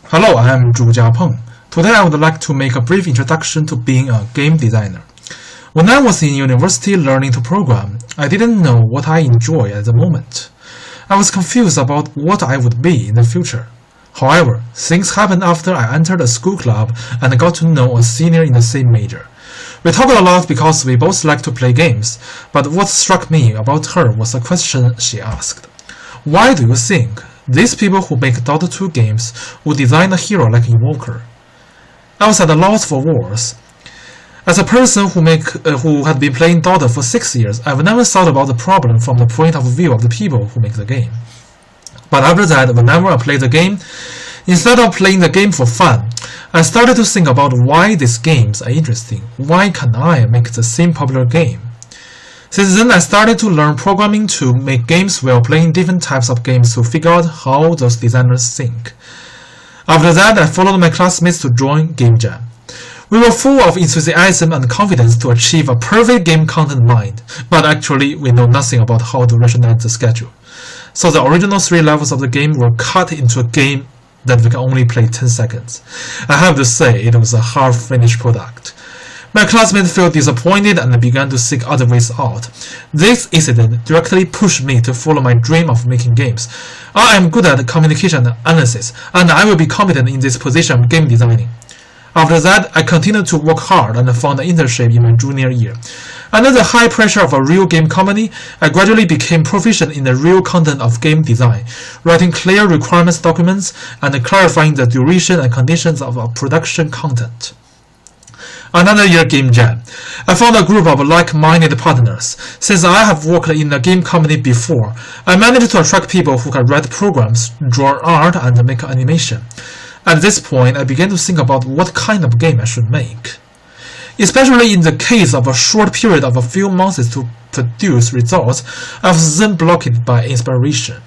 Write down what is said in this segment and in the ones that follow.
Hello, I am Zhu Jiapeng. Today I would like to make a brief introduction to being a game designer. When I was in university learning to program, I didn't know what I enjoy at the moment. I was confused about what I would be in the future. However, things happened after I entered a school club and got to know a senior in the same major. We talked a lot because we both like to play games, but what struck me about her was a question she asked. Why do you think these people who make Dota 2 games would design a hero like Invoker? I was at a loss for words. As a person who had been playing Dota for 6 years, I've never thought about the problem from the point of view of the people who make the game. But after that, whenever I play the game, instead of playing the game for fun, I started to think about why these games are interesting. Why can't I make the same popular game? Since then, I started to learn programming to make games while playing different types of games to figure out how those designers think. After that, I followed my classmates to join Game Jam. We were full of enthusiasm and confidence to achieve a perfect game content mind, but actually we know nothing about how to rationalize the schedule. So the original 3 levels of the game were cut into a game that we can only play 10 seconds. I have to say, it was a half-finished product. My classmates felt disappointed and began to seek other ways out. This incident directly pushed me to follow my dream of making games. I am good at communication and analysis, and I will be competent in this position of game designing. After that, I continued to work hard and found an internship in my junior year. Under the high pressure of a real game company, I gradually became proficient in the real content of game design, writing clear requirements documents and clarifying the duration and conditions of our production content. Another year Game Jam. I found a group of like-minded partners. Since I have worked in a game company before, I managed to attract people who can write programs, draw art, and make animation. At this point, I began to think about what kind of game I should make. Especially in the case of a short period of a few months to produce results, I was then blocked by inspiration,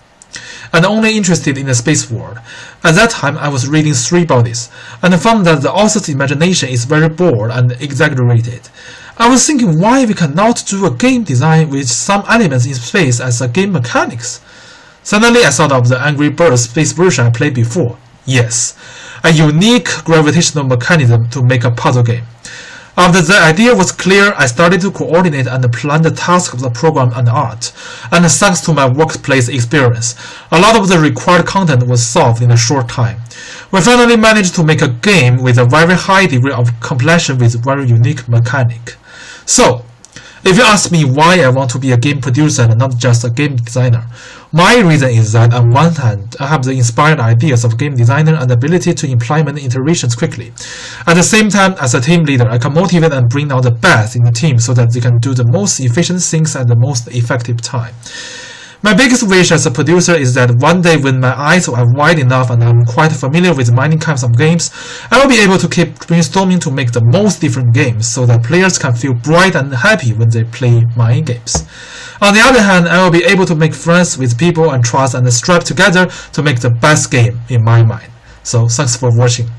and only interested in the space world. At that time, I was reading 3 bodies, and I found that the author's imagination is very bold and exaggerated. I was thinking why we cannot do a game design with some elements in space as a game mechanics. Suddenly, I thought of the Angry Birds space version I played before. Yes, a unique gravitational mechanism to make a puzzle game. After the idea was clear, I started to coordinate and plan the task of the program and art, and thanks to my workplace experience, a lot of the required content was solved in a short time. We finally managed to make a game with a very high degree of completion with very unique mechanic. So, if you ask me why I want to be a game producer and not just a game designer, my reason is that on one hand, I have the inspired ideas of game designer and the ability to implement iterations quickly. At the same time, as a team leader, I can motivate and bring out the best in the team so that they can do the most efficient things at the most effective time. My biggest wish as a producer is that one day when my eyes are wide enough and I'm quite familiar with many kinds of games, I will be able to keep brainstorming to make the most different games so that players can feel bright and happy when they play my games. On the other hand, I will be able to make friends with people and trust and strive together to make the best game in my mind. So thanks for watching.